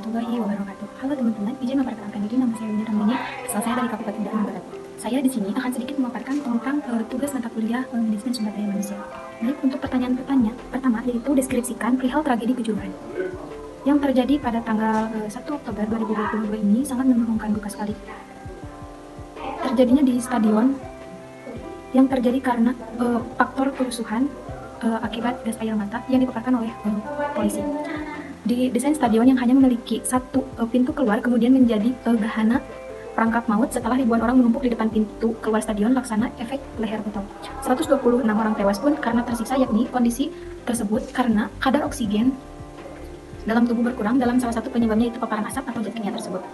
warahmatullahi wabarakatuh. Halo teman-teman, izin memperkenalkan diri, nama saya Winda Ramdhani, asal saya dari Kabupaten Bandung Barat. Saya di sini akan sedikit memaparkan tentang tugas mata kuliah manajemen sumber daya manusia. Baik, untuk pertanyaan pertama yaitu deskripsikan perihal tragedi Kejuruhan yang terjadi pada tanggal 1 Oktober 2022 ini sangat memilukan duka sekali. Terjadinya di stadion yang terjadi karena faktor kerusuhan akibat gas air mata yang dipaparkan oleh polisi. Di desain stadion yang hanya memiliki satu pintu keluar kemudian menjadi gahana perangkap maut setelah ribuan orang menumpuk di depan pintu keluar stadion laksana efek leher beton. 126 orang tewas pun karena tersiksa, yakni kondisi tersebut karena kadar oksigen dalam tubuh berkurang. Dalam salah satu penyebabnya itu paparan asap atau zat kimia tersebut.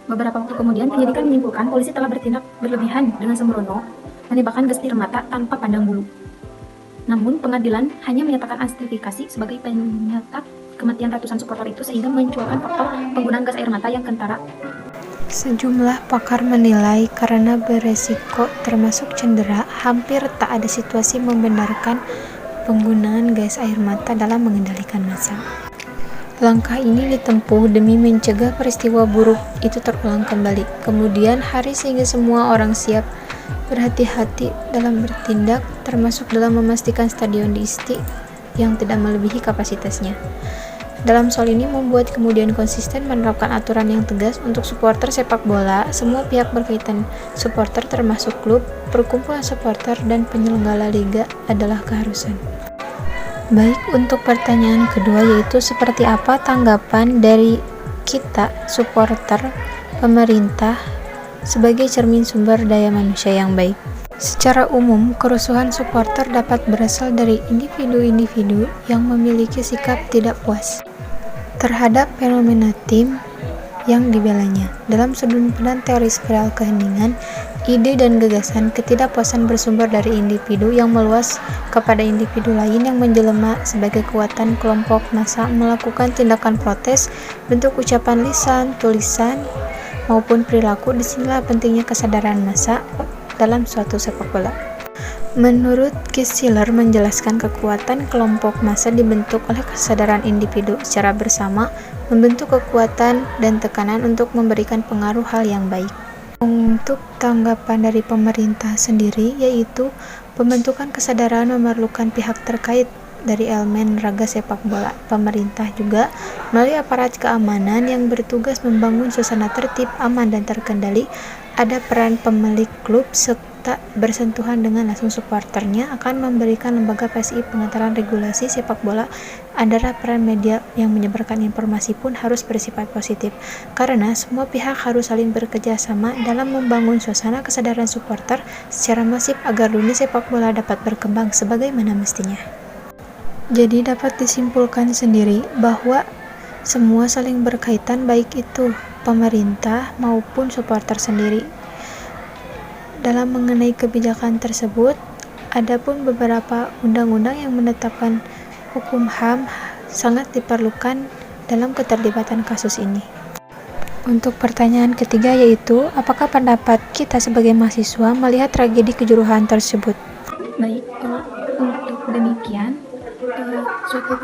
Beberapa waktu kemudian penyidikan menyimpulkan polisi telah bertindak berlebihan dengan sembrono menembakkan gas air mata tanpa pandang bulu. Namun pengadilan hanya menyatakan amplifikasi sebagai penyebab kematian ratusan supporter itu sehingga mencuatkan faktor penggunaan gas air mata yang kentara. Sejumlah pakar menilai karena beresiko termasuk cedera, hampir tak ada situasi membenarkan penggunaan gas air mata dalam mengendalikan massa. Langkah ini ditempuh demi mencegah peristiwa buruk itu terulang kembali. Kemudian hari sehingga semua orang siap berhati-hati dalam bertindak, termasuk dalam memastikan stadion diisi yang tidak melebihi kapasitasnya. Dalam soal ini membuat kemudian konsisten menerapkan aturan yang tegas untuk supporter sepak bola. Semua pihak berkaitan, supporter termasuk klub, perkumpulan supporter, dan penyelenggara liga adalah keharusan. Baik, untuk pertanyaan kedua yaitu seperti apa tanggapan dari kita, supporter, pemerintah, sebagai cermin sumber daya manusia yang baik. Secara umum, kerusuhan supporter dapat berasal dari individu-individu yang memiliki sikap tidak puas terhadap fenomena tim yang dibelanya. Dalam sudut pandang teori spiral keheningan, ide dan gagasan ketidakpuasan bersumber dari individu yang meluas kepada individu lain yang menjelma sebagai kekuatan kelompok massa melakukan tindakan protes, bentuk ucapan lisan, tulisan, maupun perilaku. Disinilah pentingnya kesadaran massa dalam suatu sepak bola. Menurut Kissler menjelaskan kekuatan kelompok massa dibentuk oleh kesadaran individu secara bersama, membentuk kekuatan dan tekanan untuk memberikan pengaruh hal yang baik. Untuk tanggapan dari pemerintah sendiri yaitu pembentukan kesadaran memerlukan pihak terkait dari elemen raga sepak bola. Pemerintah juga melalui aparat keamanan yang bertugas membangun suasana tertib, aman, dan terkendali. Ada peran pemilik klub serta bersentuhan dengan langsung supporternya akan memberikan lembaga PSI pengantaran regulasi sepak bola. Ada peran media yang menyebarkan informasi pun harus bersifat positif, karena semua pihak harus saling bekerja sama dalam membangun suasana kesadaran supporter secara masif agar dunia sepak bola dapat berkembang sebagaimana mestinya. Jadi dapat disimpulkan sendiri bahwa semua saling berkaitan, baik itu pemerintah maupun supporter sendiri. Dalam mengenai kebijakan tersebut, ada pun beberapa undang-undang yang menetapkan hukum HAM sangat diperlukan dalam keterlibatan kasus ini. Untuk pertanyaan ketiga yaitu, apakah pendapat kita sebagai mahasiswa melihat tragedi Kejuruhan tersebut? Baik, untuk demikian, suatu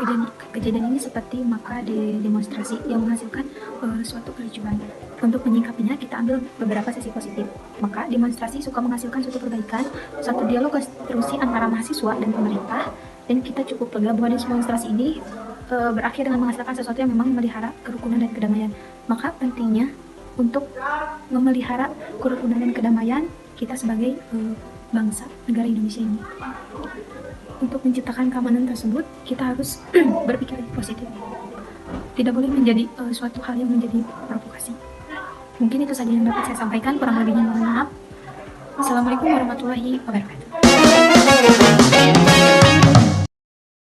kejadian ini seperti maka demonstrasi yang menghasilkan suatu kericuhan. Untuk menyikapinya, kita ambil beberapa sisi positif. Maka demonstrasi suka menghasilkan suatu perbaikan, suatu dialog konstruksi antara mahasiswa dan pemerintah, dan kita cukup lega bahwa demonstrasi ini berakhir dengan menghasilkan sesuatu yang memang memelihara kerukunan dan kedamaian. Maka pentingnya untuk memelihara kerukunan dan kedamaian kita sebagai bangsa negara Indonesia ini. Untuk menciptakan keamanan tersebut, kita harus berpikir positif. Tidak boleh menjadi suatu hal yang menjadi provokasi. Mungkin itu saja yang dapat saya sampaikan, kurang lebihnya mohon maaf. Assalamualaikum warahmatullahi wabarakatuh.